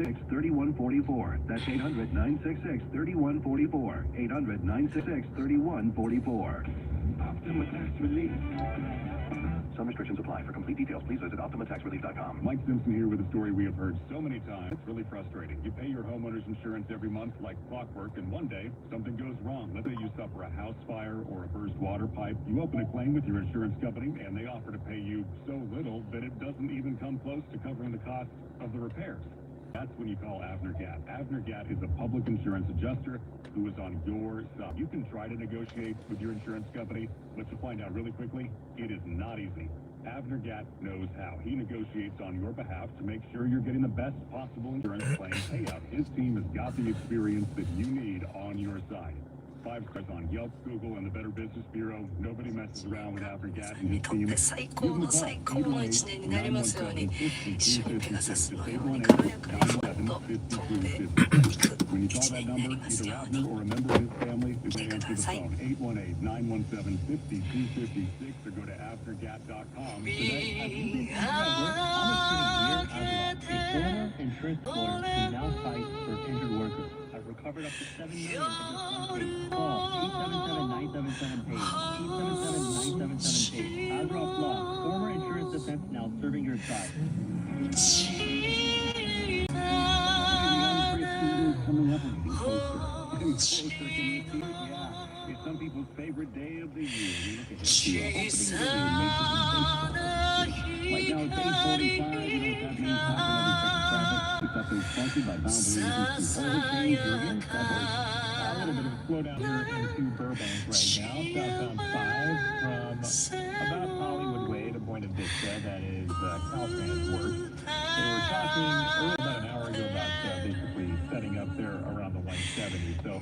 800-966-3144. That's 800-966-3144. 800-966-3144. Optima Tax Relief. Some restrictions apply. For complete details, please visit OptimaTaxRelief.com. Mike Simpson here with a story we have heard so many times. It's really frustrating. You pay your homeowner's insurance every month like clockwork, and one day, something goes wrong. Let's say you suffer a house fire or a burst water pipe. You open a claim with your insurance company, and they offer to pay you so little that it doesn't even come close to covering the cost of the repairs. That's when you call Avner Gat. Avner Gat is a public insurance adjuster who is on your side. You can try to negotiate with your insurance company, but you'll find out really quickly, it is not easy. Avner Gat knows how. He negotiates on your behalf to make sure you're getting the best possible insurance claim payout. His team has got the experience that you need on your side. 5 stars on Yelp, Google, and the Better Business Bureau. Nobody messes around with Avner Gat and his team. 最高の最高の一年になりますように、一緒にペガサスのように軽やかに飛んでいく一年になりますように。ペガください。Recovered up to $7 million from this call 877-977-PAGE. 877-977-PAGE. Azroff Law, former insurance defense, now serving your side. Coming up and getting closer. Getting closer to next year, yeah. It's some people's favorite day of the year. We look ahead to right now it's 8:45. You know what that means? It's up there sponsored by Bound Believers to Hurricane Julian. A little bit of a slowdown here into Burbank right now. Southbound 5 from about Hollywood Way to Buena Vista. That is Caltrans work. They were talking about an hour ago about basically setting up there around the 170. So I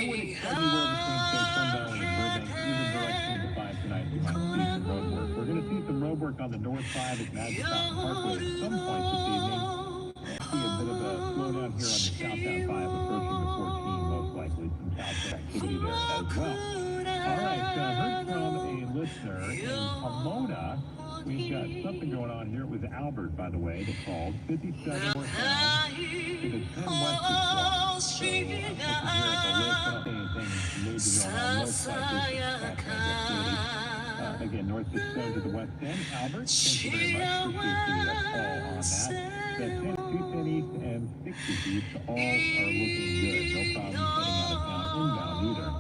would expect anywhere between say Sun Valley and Burbank, either direction of the 5 tonight, we might see some road work. We're going to see some road work on the north side of Magic Mountain Parkway at some point this evening. See a bit of a slowdown here on the southbound 5 approaching the 14, most likely some southbound activity there as well. All right, heard from a listener in Pomona. We've got something going on here. It was Albert, by the way, that called 57 northbound to the 10 west as well. So I'm looking here at the list. I don't think anything major going on north side. Again, north 67 to the west end. Albert, thank you very much. Appreciate the call on that. The 10, 210 east and 60 east all are looking good. No problem heading out of town inbound either.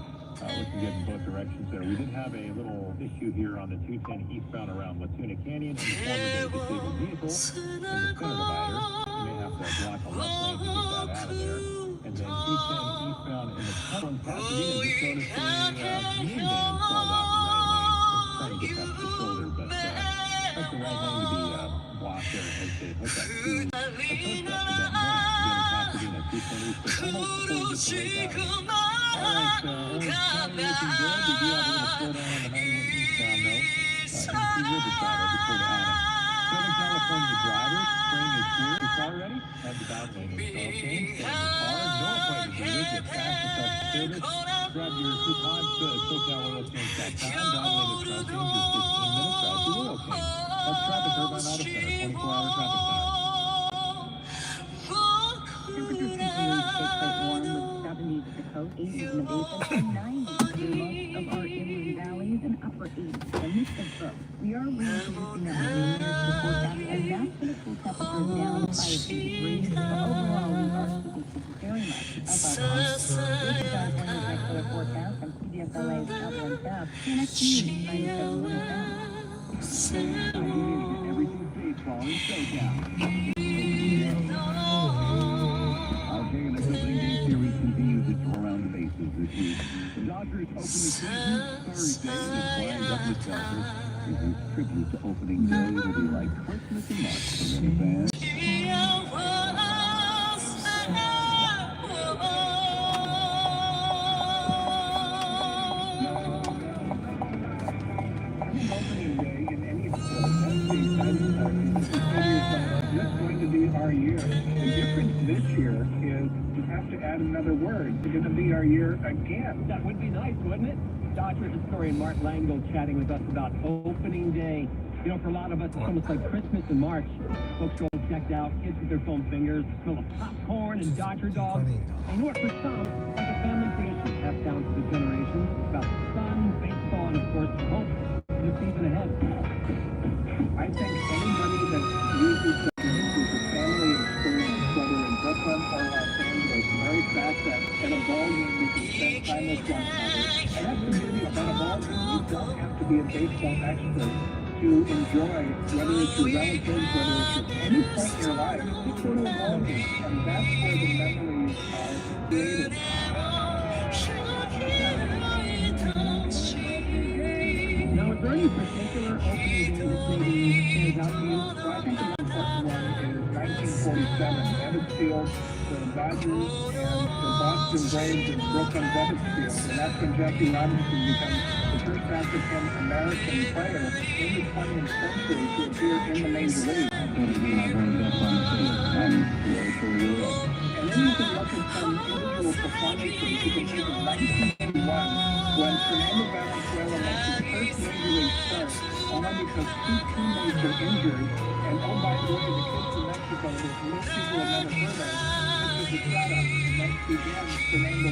Looking good in both directions there. We did have a little issue here on the 210 eastbound around Latuna Canyon and the former disabled vehicle in the center divider. You may have to block a left lane to get that out of there. And then 210 eastbound in the Cumberland Pasadena, just noticed a minivan crawled out in the right lane. Just trying to get that to the shoulder, but that's the right lane to be blocked there as they hook up to a post up to that north. Again, Pasadena, 210 east, but almost before you get to Lake Avenue. All right, looking good. We do have a little slowdown on the 91 eastbound, though. Into Riverside over toward Anna. Southern California drivers, spring is here. Your car ready? Have the bound lane installed. Change the car. North way to do it. Get fast and service. Grab your coupons to SoCalOilChange.com. Bound lane is now changed. Your 15 minutes drive to Oil Change. That's Traffic Urban Auto Center, 24-hour traffic center. Temperatures continue to stay quite warm with 70s at the coast, 80s in the basin, and 90s through most of our inland valleys and upper 80s. The mix of both. We are reintroducing that luminous to forecast, and that's going to cool temperatures down by a few degrees. But overall, we are keeping very much above average. This is California's next weather forecast from CBSLA's Outland South. CNX News 97.1. Every Tuesday, fall in SoCal. The Dodgers open the season Thursday, and Brian Douglas Dodgers is his tribute to opening day. It'll be like Christmas in March for many fans. Opening day in any sport, that's the exciting part. That's going to be our year. The difference this year is you have to add another word. It's going to be our year again. That would be nice, wouldn't it? Dodgers historian Mark Langell chatting with us about opening day. You know, for a lot of us, it's almost like Christmas in March. Folks roll checked out, kids with their foam fingers, the smell of popcorn and Dodger dogs. And you know what, for some, like a family tradition passed down through the generations, it's about the sun, baseball, and of course, hope for the season ahead. I think anybody that uses the family experience, whether in Brooklyn or Los Angeles, very fast at a ball game, you can spend time with one another. And that's the beauty about a ball game. You don't have to be a baseball expert to enjoy, whether it's your relatives, whether it's at any point in your life. Just go to a ball game, and that's where the memories are created. Now, is there any particular opening game that maybe stands out to you? Well, I think the important one is 1947, Ebbets Field, the Dodgers and the Boston Braves and Brooklyn Ebbets Field. And that's when Jackie Robinson becomes the first African-American player in the 20th century to appear in the major league. And then you can look at some individual performances. You can think of 1951 when Fernando Valenzuela makes his first major league start, only because two teammates are injured. And oh, by the way, the kids in Mexico, there's most people have never heard of. This is a setup. Let's begin Fernando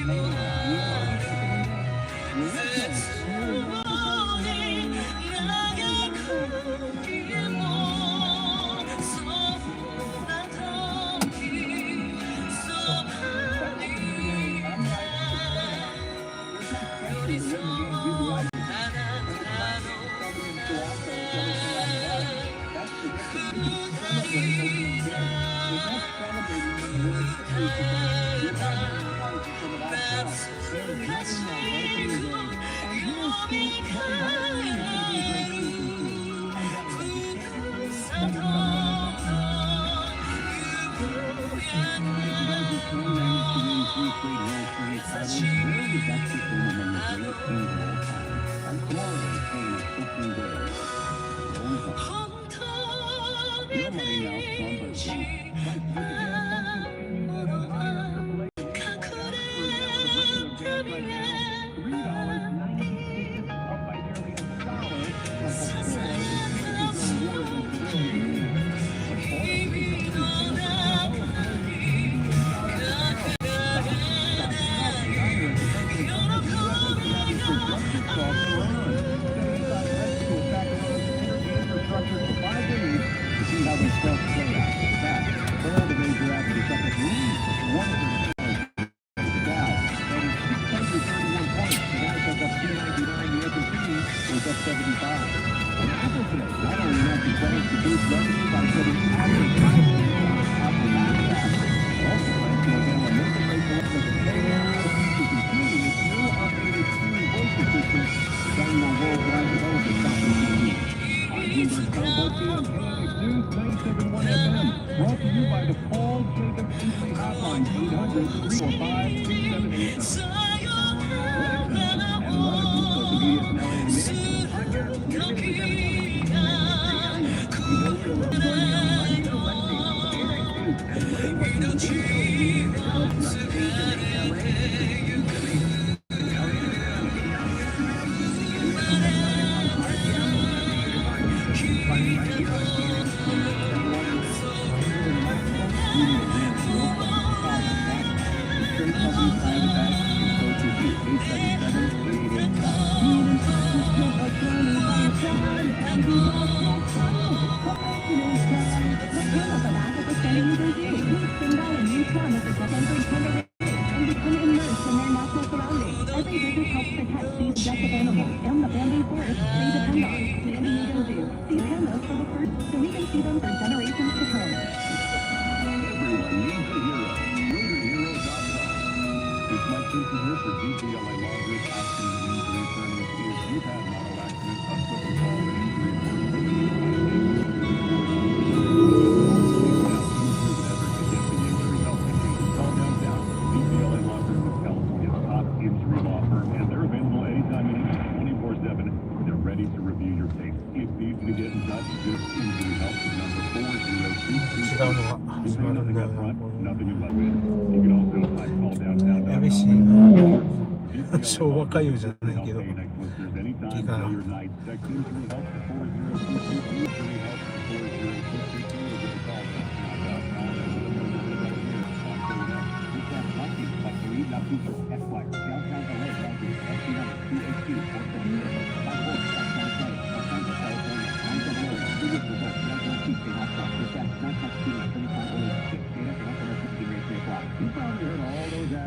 昭和歌謡じゃないけど、気が。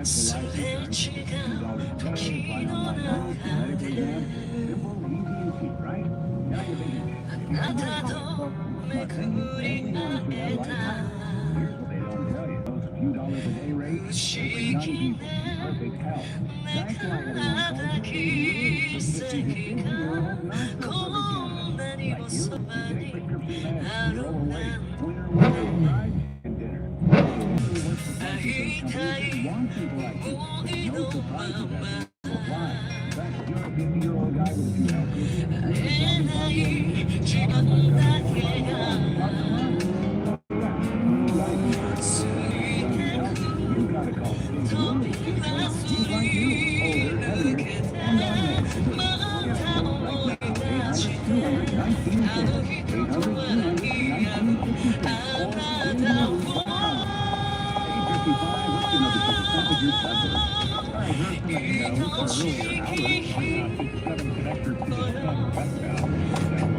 それ違う時の中であなたとめくり上げた不思議な泣く奇跡がこんなにもそばにあるなん会いたい思いのまま会えない時間だけが過ぎてく飛び出続けてまた思い出してあの人と笑いあなたを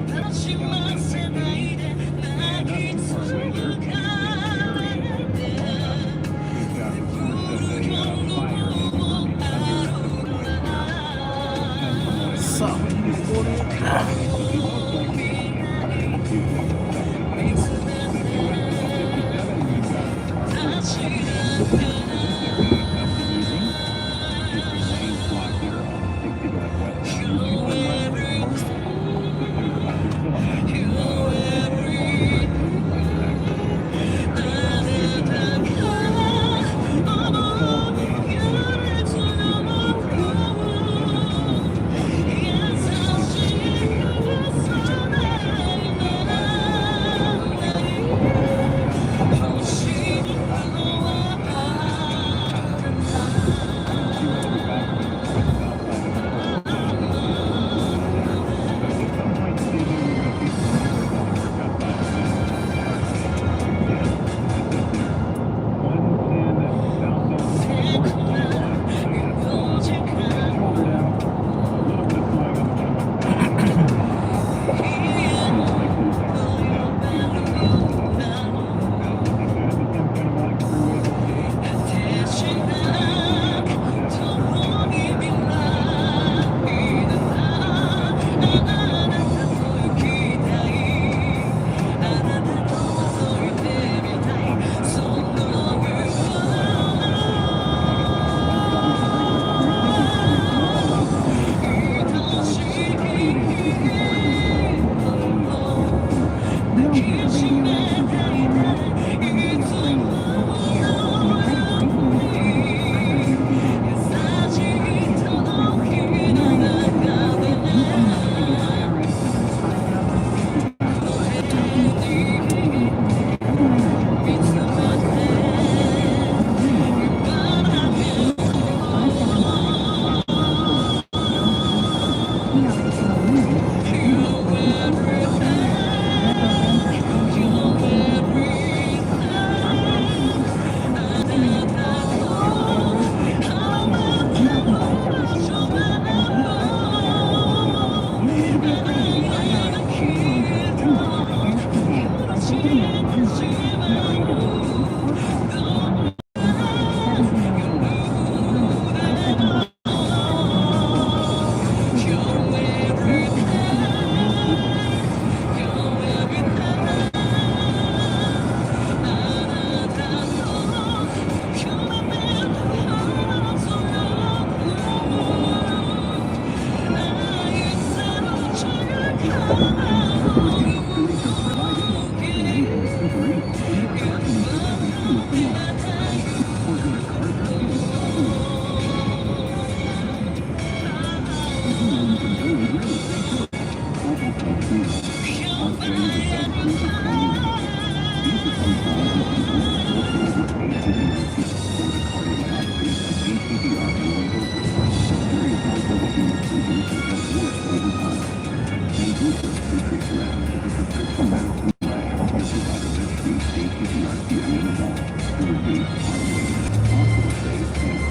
楽しませないで泣き続けて不要のもあるならさあこ見つめて立ち上がる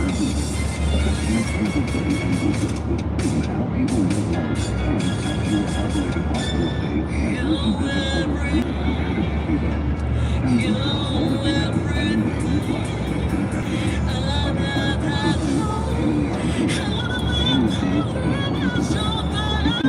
Thank you. how people live life and actual populated hospital stays and urgent visit over 3 compared to placebo. And this is all the data vitamin A reflects the effectiveness of the side effects include daily harmful and reduce important to this. It's not all important.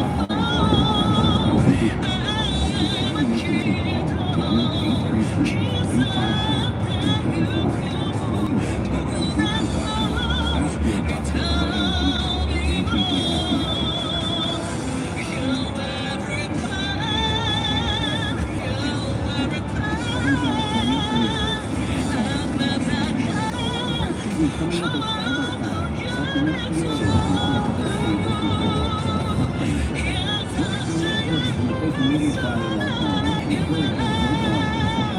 For information call 1-833-356-374 ask your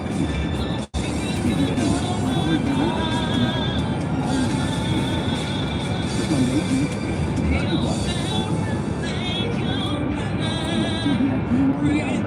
doctor about and simply ask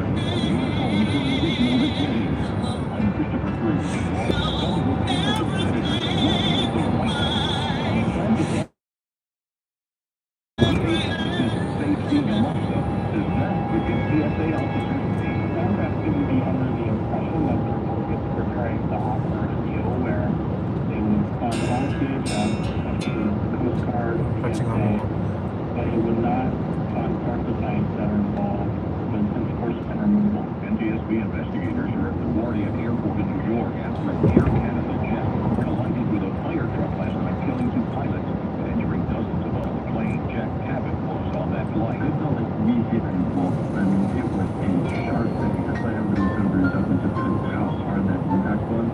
NTSB investigators are at LaGuardia Airport in New York after an Air Canada jet collided with a fire truck last night, killing 2 pilots and injuring dozens of others. The plane jet cabin was on that flight. I felt like we hit people. I mean, it was a sharp thing. That's why everybody remembers up into how hard that impact was.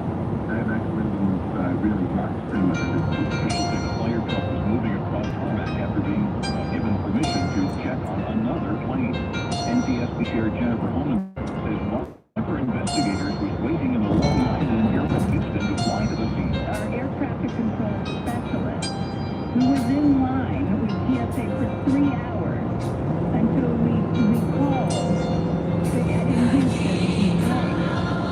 I've actually been really rocked pretty much every time. Officials say the fire truck was moving across tarmac after being given permission to jet on another plane. NTSB Chair Jennifer Holman says Roper investigators was waiting in a long line in an airport Houston to fly to the scene. Our air traffic control specialist, who was in line with TSA for 3 hours until we called in Houston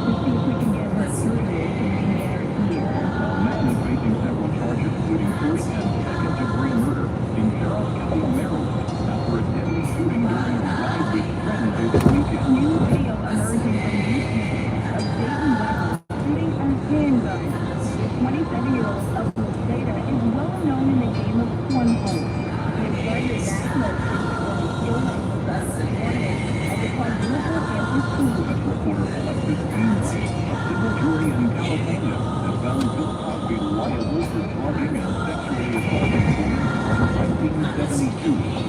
to see if we can get her through this and we can get her here. A man is facing several charges, including first and second-degree murder in Charles County, Maryland, after a deadly shooting during a ride with friends over the weekend. New video emerging from YouTube of Dayton West shooting a handgun. The 27-year-old of Data is well known in the game of cornhole. He has started national for the killing of the morning of the quadruple amputee. Reporter Alexis Ainsley, a civil jury in California, has found Bill Cosby liable for drugging and sexually assaulting women in 1972.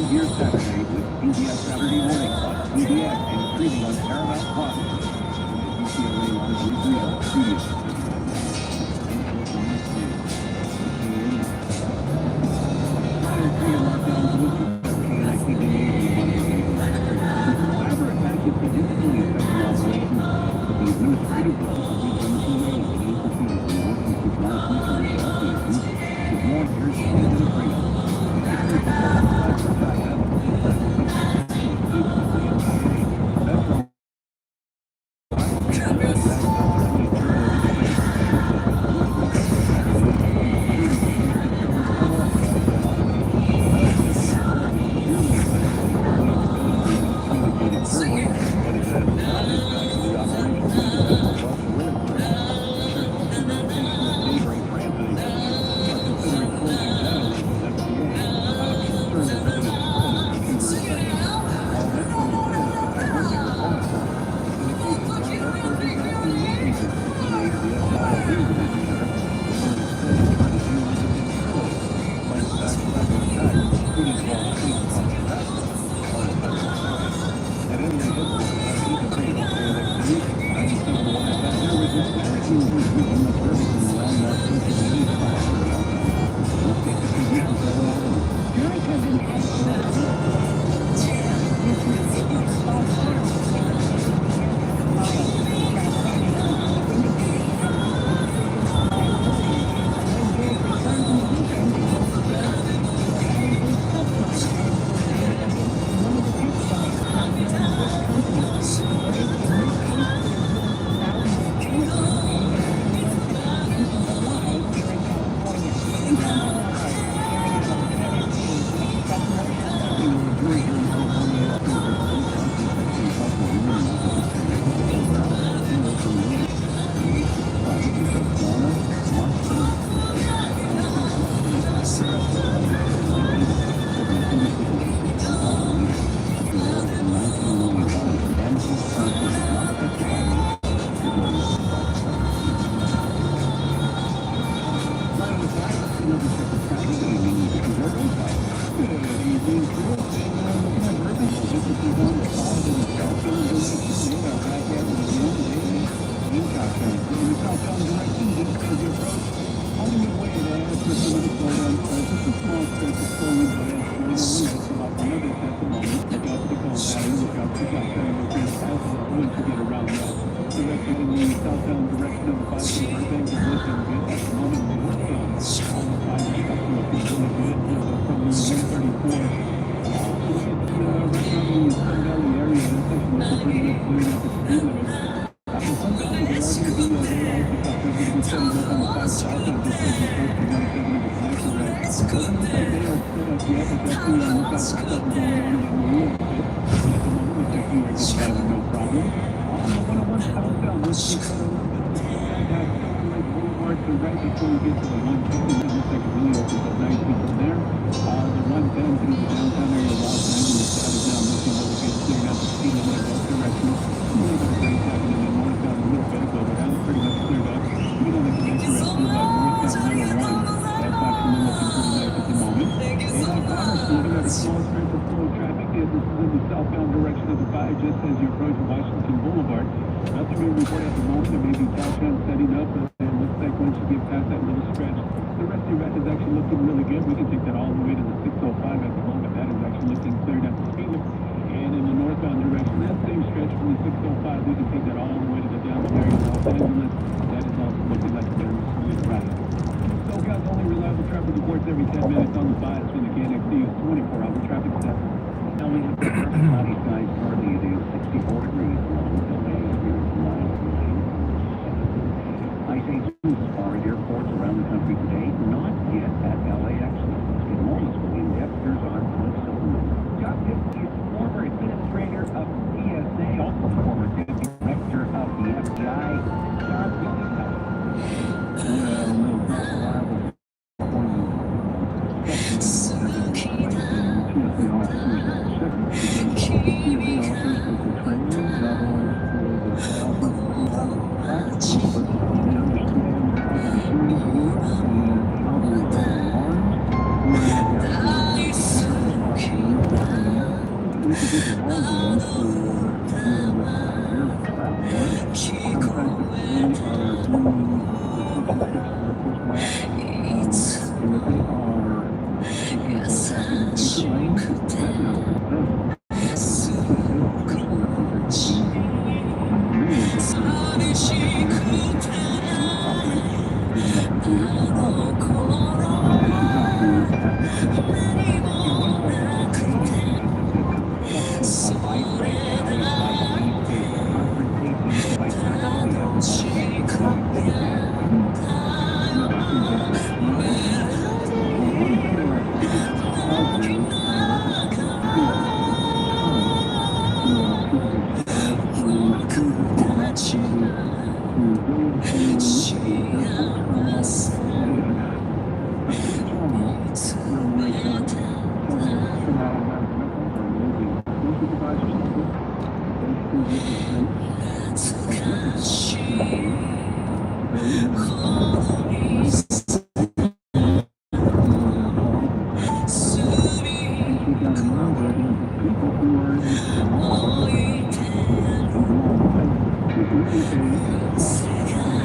He is pretending to Saturday morning on CBS and streaming on Paramount Plus. UCLA Live Studios. What is that? Thank you.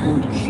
That's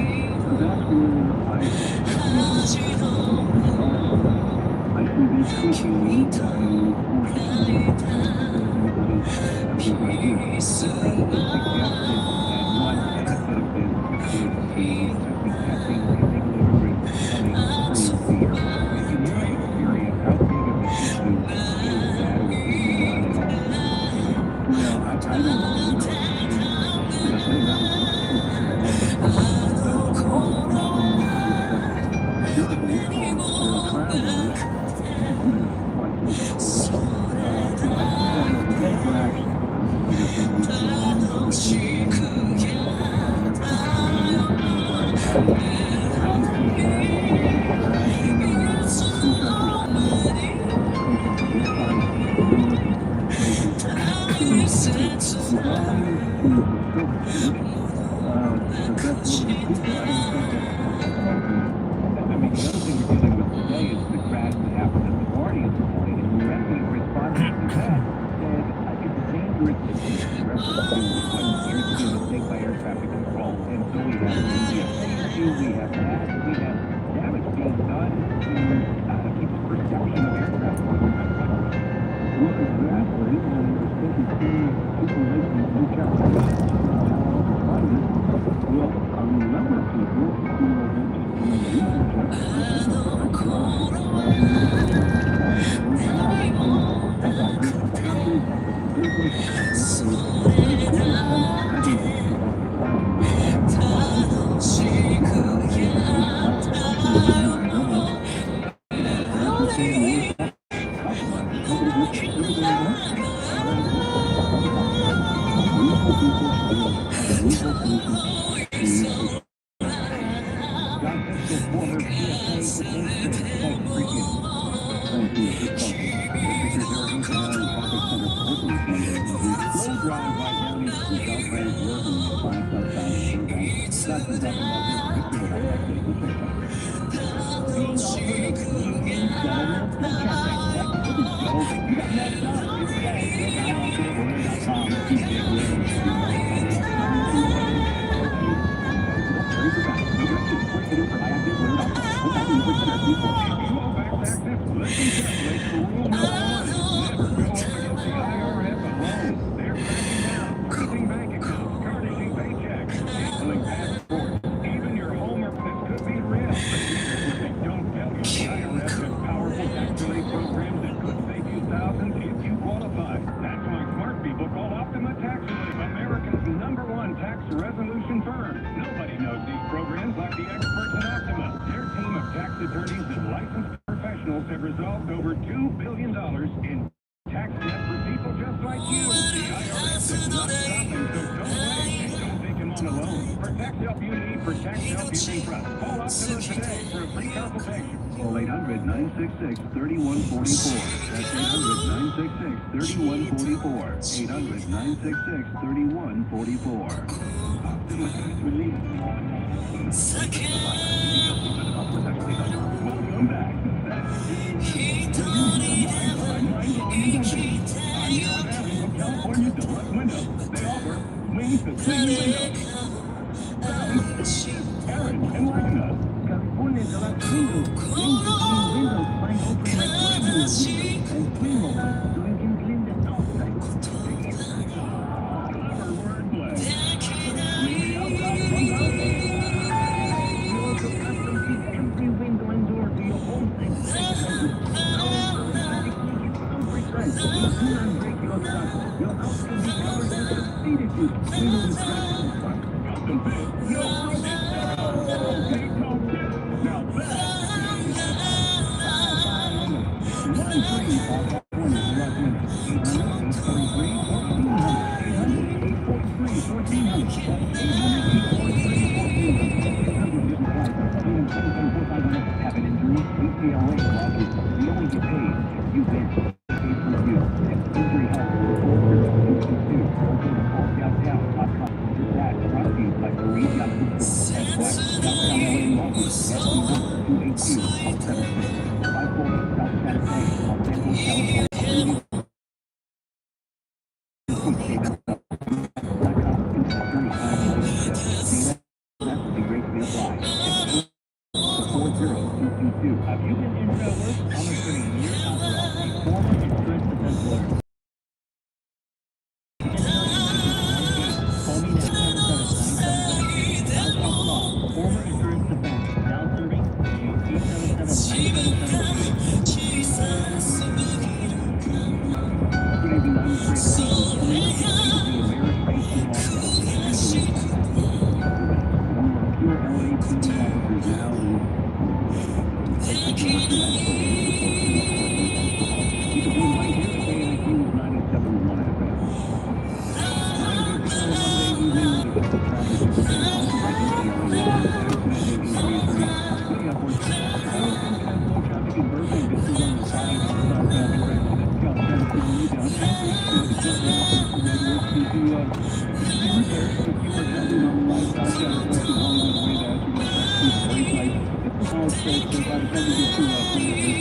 before we get to some of this,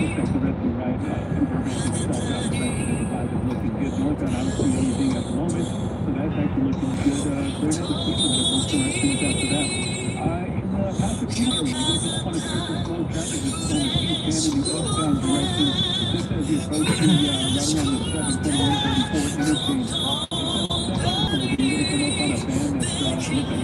looks like the rest of the ride, Burbank itself got affected and the guys are looking good. Northbound, I don't see anything at the moment, so that's actually looking good. Cleared up the speed limit, we'll correct things after that. In the Pasadena area, you're going to just want to keep the slow traffic that's going to keep in the westbound direction, just as you approach the right around the 728-34 interchange.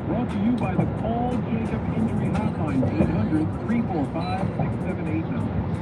Brought to you by the Paul Jacob Injury Hotline, 800-345-6789.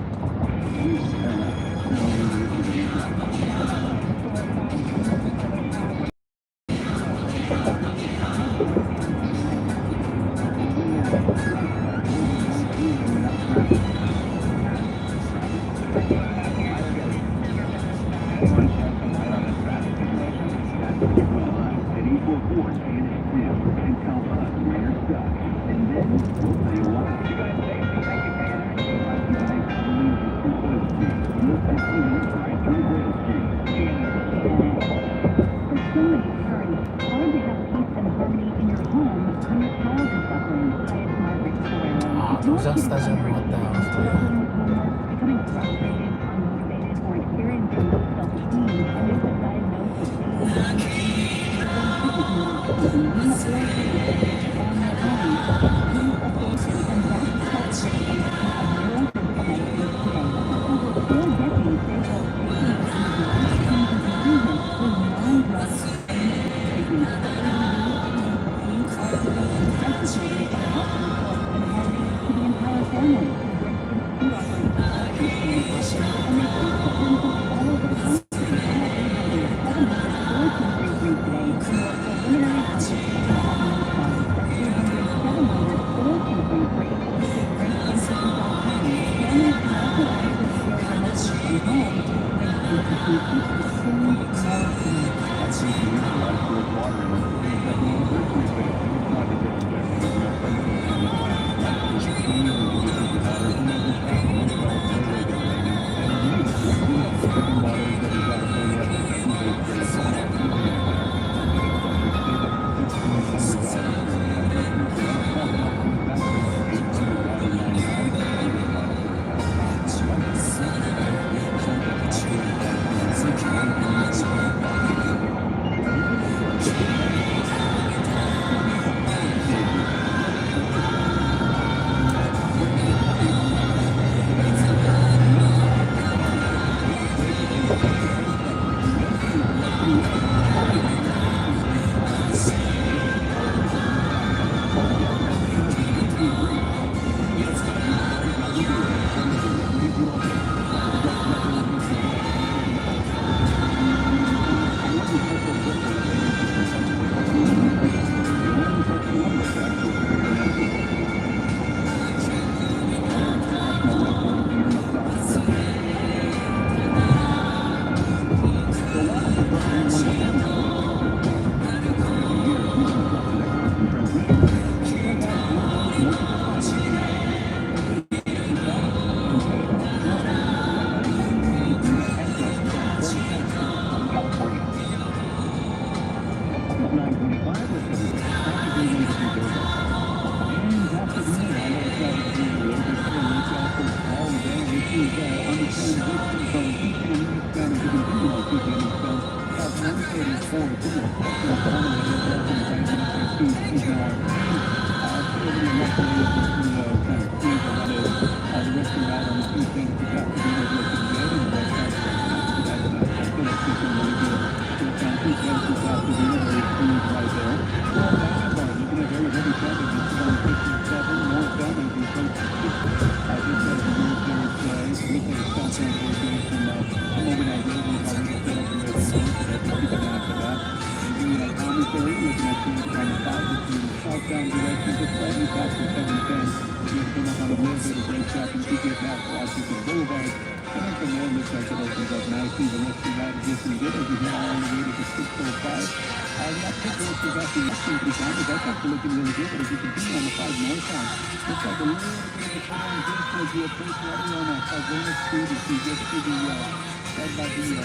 led by the 10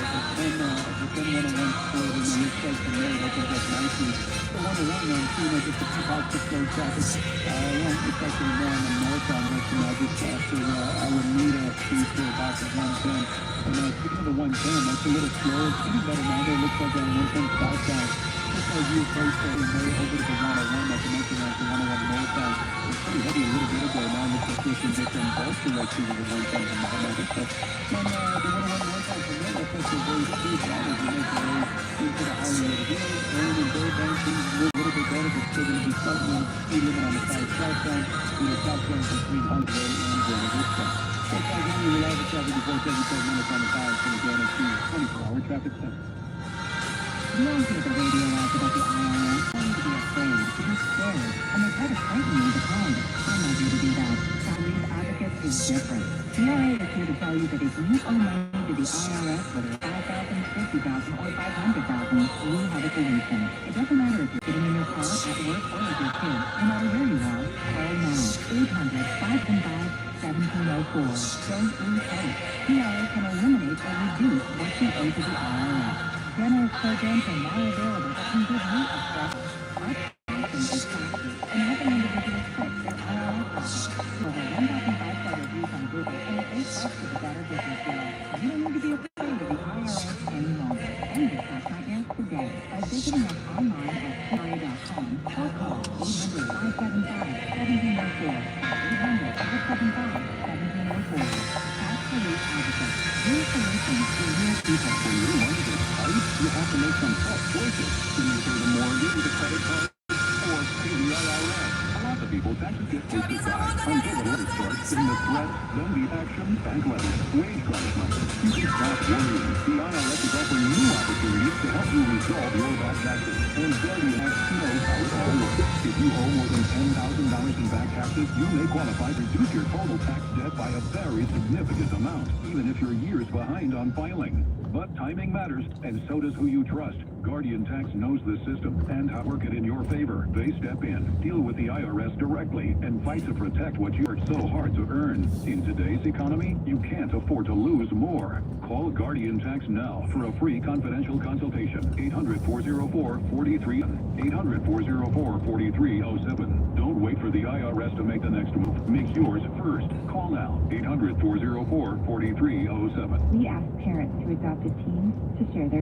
101 scored, and then it says from there it opens up nicely. The 101 then, just a few blocks of slow traffic. It's actually more on the northbound direction now, just after Alameda Street to about the 110. And speaking of the 110, that's a little slower. It's getting better now. There looks like 110 southbound. Just as you approach there, and over to the 101, like I mentioned, like the 101 northbound. It's pretty heavy a little bit ago. Now looks like pushing just from both directions of the 110 from behind it. So, and the 101 northbound from there, that's actually very steep. That is you make your way into the Hollywood Hills. Rain and Burbank, things a little bit better, but still going to be something on the speed limit on the side southbound. Southbound between Huntsville and Buena Vista. So far, again, you reliable traffic before 77 minutes on the 5 from the Granite Street 24-hour traffic center. You don't hear the radio ads about the IRS telling you to be afraid, to be scared, and they try to frighten you into calling. I'm not here to do that. Salaries Advocates is different. The IRA is here to tell you that if you owe money to the IRS, whether it's $5,000, $50,000, or $500,000, we have a solution. It doesn't matter if you're sitting in your car, at work, or with your kids. No matter where you are, call now. 800-515-1704. Don't lose hope. IRA can eliminate or reduce what you owe to the IRS. Generous programs are now available that can give you a step up is taxes and helping individuals fix their IRS problems. Over 1,500 reviews on Google and a great plus to the Better Business Bureau. You don't need to be afraid of the IRS any longer. End your tax nightmares today by visiting us online at CRA.com or call 800-575-1704. 800-575-1704. Tax Relief Advocate. Your solutions for your people. When your money gets tight, you have to make some tough choices. Do you pay the mortgage, the credit card, or pay the IRS? A lot of people, taxes get pushed aside until the letter starts getting the threats, then the actions, bank letters, wage garnishment. You can stop worrying. The IRS is offering new opportunities to help you resolve your back taxes. And Guardian Tax knows how it all works. If you owe more than $10,000 in back taxes, you may qualify to reduce your total tax debt by a very significant amount, even if you're years behind on filing. But timing matters, and so does who you trust. Guardian Tax knows the system and how to work it in your favor. They step in, deal with the IRS directly, and fight to protect what you worked so hard to earn. In today's economy, you can't afford to lose more. Call Guardian Tax now for a free confidential consultation. 800-404-43. 800-404-4307. Don't wait for the IRS to make the next move. Make yours first. Call now. 800-404-4307. We ask parents to adopted teens to share their